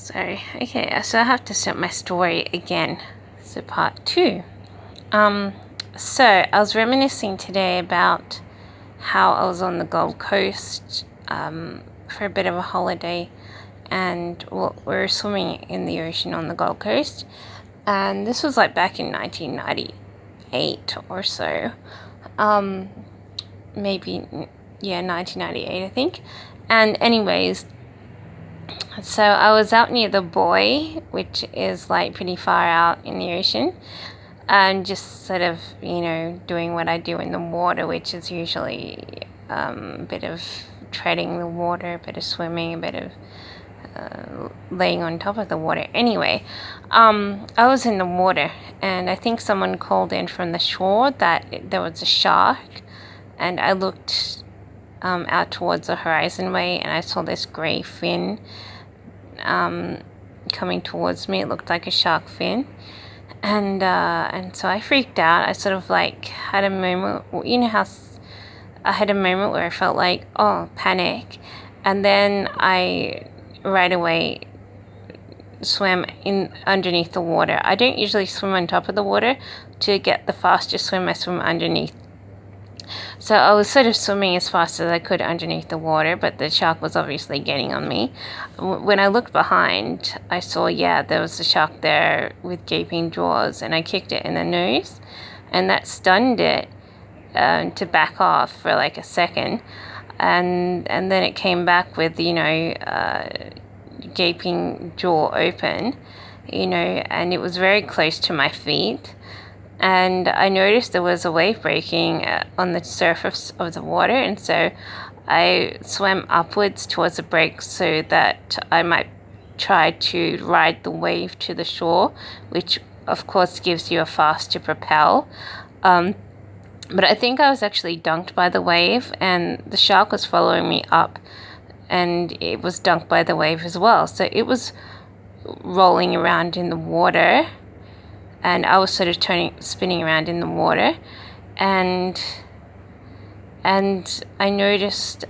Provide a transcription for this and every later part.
Sorry. Okay, so I have to start my story again. So part 2. So I was reminiscing today about how I was on the Gold Coast for a bit of a holiday, and we were swimming in the ocean on the Gold Coast, and this was like back in 1998 or so. Maybe 1998, I think. And anyways, so I was out near the buoy, which is like pretty far out in the ocean, and just sort of, doing what I do in the water, which is usually a bit of treading the water, a bit of swimming, a bit of laying on top of the water. Anyway, I was in the water, and I think someone called in from the shore that there was a shark, and I looked out towards the horizon way, and I saw this grey fin coming towards me. It looked like a shark fin, and so I freaked out. I sort of like had a moment, how I had a moment where I felt like, oh, panic, and then I right away swam in underneath the water. I don't usually swim on top of the water. To get the faster swim, I swim underneath. So I was sort of swimming as fast as I could underneath the water, but the shark was obviously getting on me. When I looked behind, I saw, there was a shark there with gaping jaws, and I kicked it in the nose, and that stunned it to back off for like a second, and then it came back with, gaping jaw open, and it was very close to my feet. And I noticed there was a wave breaking on the surface of the water, and so I swam upwards towards the break so that I might try to ride the wave to the shore, which of course gives you a faster propel. But I think I was actually dunked by the wave, and the shark was following me up, and it was dunked by the wave as well. So it was rolling around in the water, and I was sort of spinning around in the water, and I noticed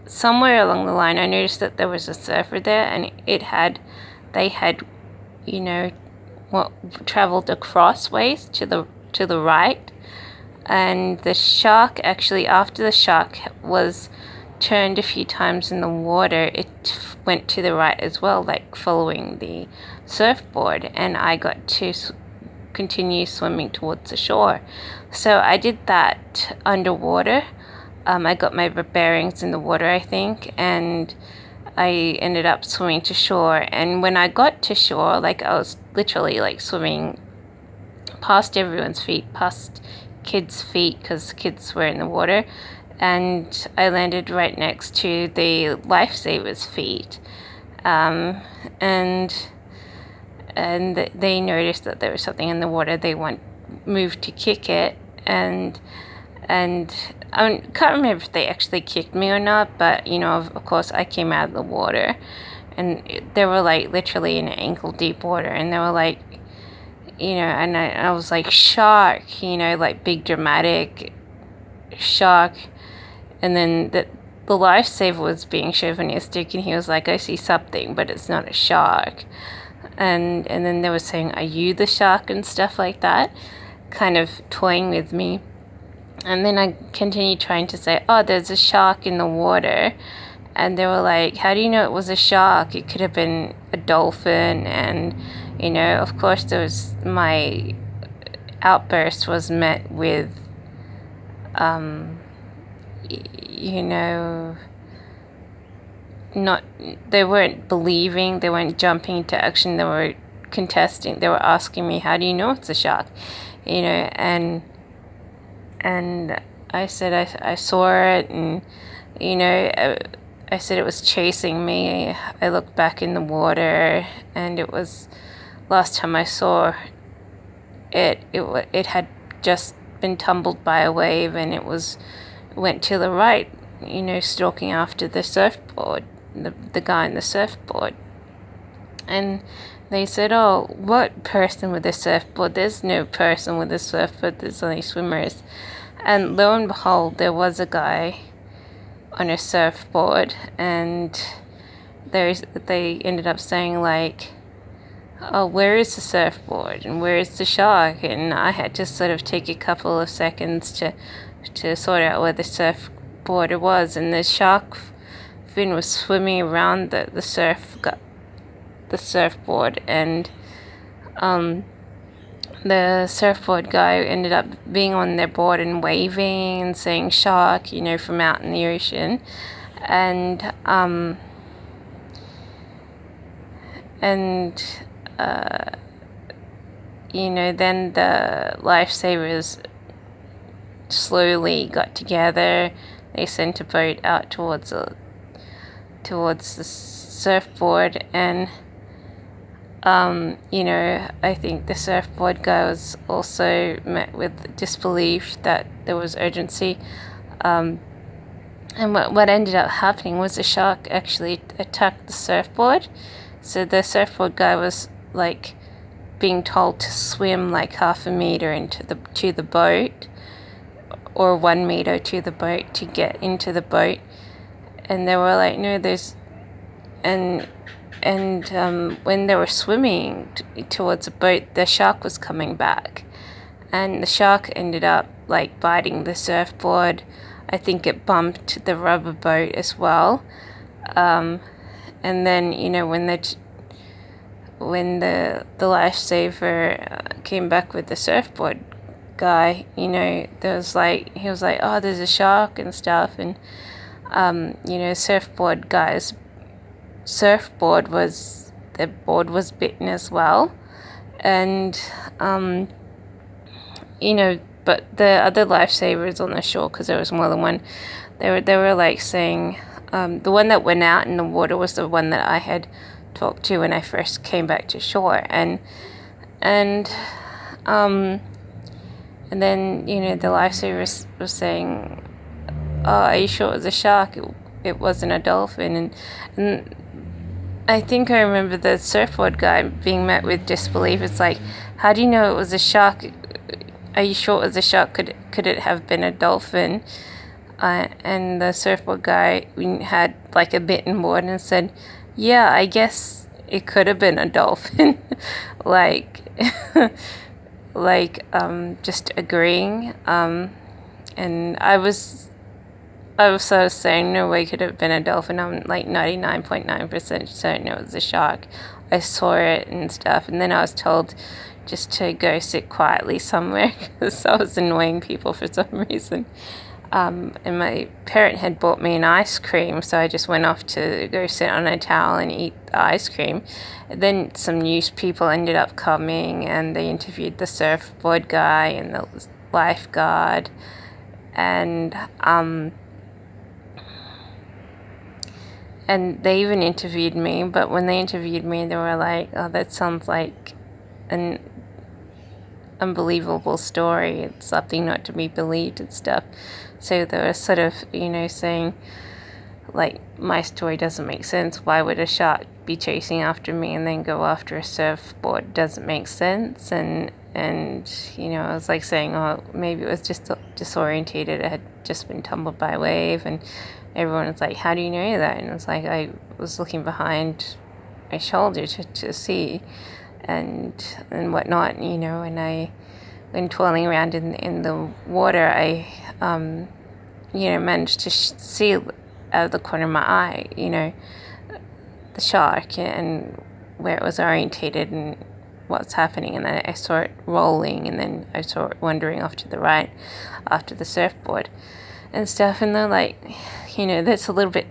somewhere along the line, I noticed that there was a surfer there, and they had traveled across ways to the right, and the shark actually, after the shark was turned a few times in the water, it went to the right as well, like following the surfboard, and I got to continue swimming towards the shore. So I did that underwater. I got my bearings in the water, I think, and I ended up swimming to shore. And when I got to shore, like, I was literally like swimming past everyone's feet, past kids' feet, because kids were in the water, and I landed right next to the lifesavers' feet, and they noticed that there was something in the water. They moved to kick it, and I can't remember if they actually kicked me or not, but of course I came out of the water, and they were like literally in ankle deep water, and they were like, and I was like, shark, like big dramatic shark. And then the lifesaver was being chauvinistic, and he was like, I see something, but it's not a shark. And then they were saying, are you the shark, and stuff like that, kind of toying with me. And then I continued trying to say, oh, there's a shark in the water. And they were like, how do you know it was a shark? It could have been a dolphin. And, of course, my outburst was met with, they weren't believing, they weren't jumping into action, they were contesting, they were asking me, how do you know it's a shark? And I said I saw it, and I said it was chasing me. I looked back in the water, and it was, last time I saw it had just been tumbled by a wave, and it went to the right, stalking after the surfboard, the guy in the surfboard. And they said, oh, what person with a surfboard? There's no person with a surfboard, there's only swimmers. And lo and behold, there was a guy on a surfboard, and they ended up saying like, oh, where is the surfboard and where is the shark? And I had to sort of take a couple of seconds to sort out where the surfboard was, and the shark fin was swimming around the surfboard, and the surfboard guy ended up being on their board and waving and saying shark, from out in the ocean, and then the lifesavers slowly got together. They sent a boat out towards the surfboard, and I think the surfboard guy was also met with disbelief that there was urgency. And what ended up happening was the shark actually attacked the surfboard. So the surfboard guy was like being told to swim like half a meter to the boat, or 1 meter to the boat to get into the boat. And they were like, no, there's, and when they were swimming towards the boat, the shark was coming back, and the shark ended up like biting the surfboard. I think it bumped the rubber boat as well. And then when the lifesaver came back with the surfboard guy, there was like, he was like, oh, there's a shark and stuff, and surfboard guy's surfboard was, the board was bitten as well, and but the other lifesavers on the shore, because there was more than one, they were like saying, the one that went out in the water was the one that I had talked to when I first came back to shore, and then the lifesavers was saying, oh, are you sure it was a shark? It wasn't a dolphin. And I think I remember the surfboard guy being met with disbelief. It's like, how do you know it was a shark? Are you sure it was a shark? Could it have been a dolphin? And the surfboard guy had like a bitten board and said, yeah, I guess it could have been a dolphin. like just agreeing. And I was sort of saying, no way could it have been a dolphin. I'm like 99.9% certain it was a shark. I saw it and stuff. And then I was told just to go sit quietly somewhere because I was annoying people for some reason. And my parent had bought me an ice cream, so I just went off to go sit on a towel and eat the ice cream. And then some news people ended up coming, and they interviewed the surfboard guy and the lifeguard, and they even interviewed me. But when they interviewed me, they were like, oh, that sounds like an unbelievable story. It's something not to be believed and stuff. So they were sort of, saying, like, my story doesn't make sense. Why would a shark be chasing after me and then go after a surfboard? Doesn't make sense. And I was like saying, oh, maybe it was just disorientated. It had just been tumbled by a wave. And everyone was like, how do you know that? And it was like, I was looking behind my shoulder to see and whatnot, and when twirling around in the water, I managed to see out of the corner of my eye, the shark and where it was orientated and what's happening. And then I saw it rolling, and then I saw it wandering off to the right after the surfboard and stuff. And they're like, that's a little bit,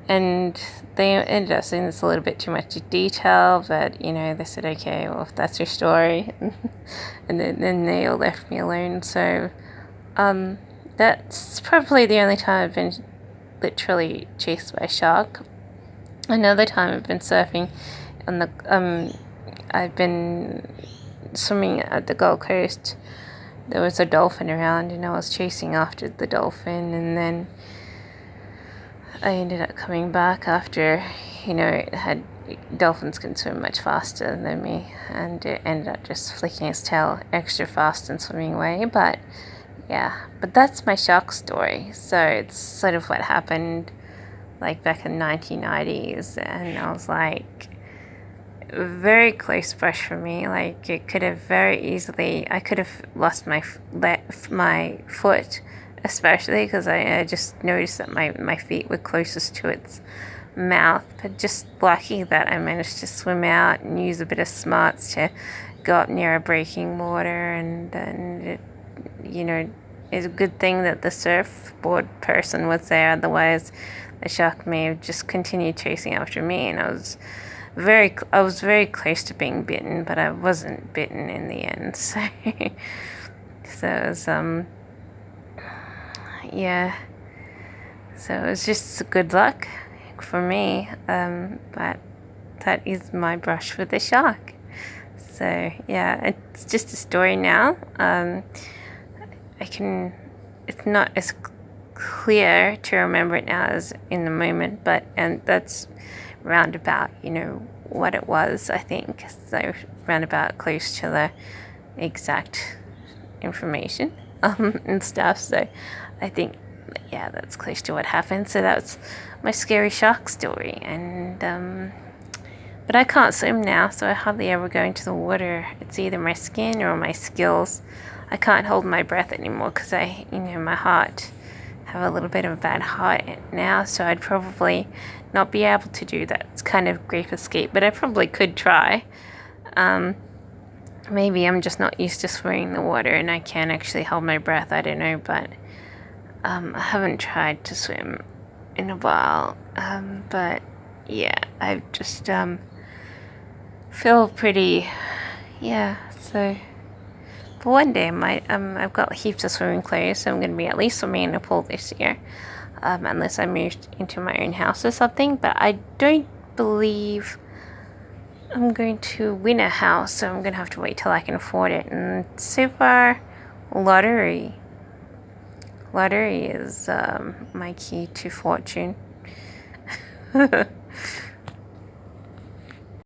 and they ended up saying it's a little bit too much detail, but they said, okay, well, if that's your story. And then they all left me alone. So that's probably the only time I've been literally chased by a shark. Another time I've been surfing on the I've been swimming at the Gold Coast. There was a dolphin around, and I was chasing after the dolphin, and then I ended up coming back after, dolphins can swim much faster than me, and it ended up just flicking its tail extra fast and swimming away. But yeah, but that's my shark story. So it's sort of what happened like back in the 1990s, and I was like, very close brush for me. Like it could have very easily, I could have lost my foot, especially because I just noticed that my feet were closest to its mouth. But just lucky that I managed to swim out and use a bit of smarts to go up near a breaking water, and it, you know, it's a good thing that the surfboard person was there. Otherwise, the shark may have just continued chasing after me, and I was very close to being bitten, but I wasn't bitten in the end. So, so it was, yeah. So it was just good luck for me. But that is my brush with the shark. So yeah, it's just a story now. It's not as clear to remember it now as in the moment, and that's roundabout, what it was, I think. So roundabout close to the exact information and stuff. So I think, yeah, that's close to what happened. So that's my scary shark story. And but I can't swim now, so I hardly ever go into the water. It's either my skin or my skills. I can't hold my breath anymore because my heart, have a little bit of a bad heart now, so I'd probably not be able to do that. It's kind of grief escape, but I probably could try. Maybe I'm just not used to swimming in the water and I can't actually hold my breath. I don't know, but I haven't tried to swim in a while. But yeah, I just feel pretty, yeah. So, but one day I might. I've got heaps of swimming clothes, so I'm going to be at least swimming in a pool this year, unless I moved into my own house or something. But I don't believe I'm going to win a house, so I'm going to have to wait till I can afford it. And so far, lottery is my key to fortune.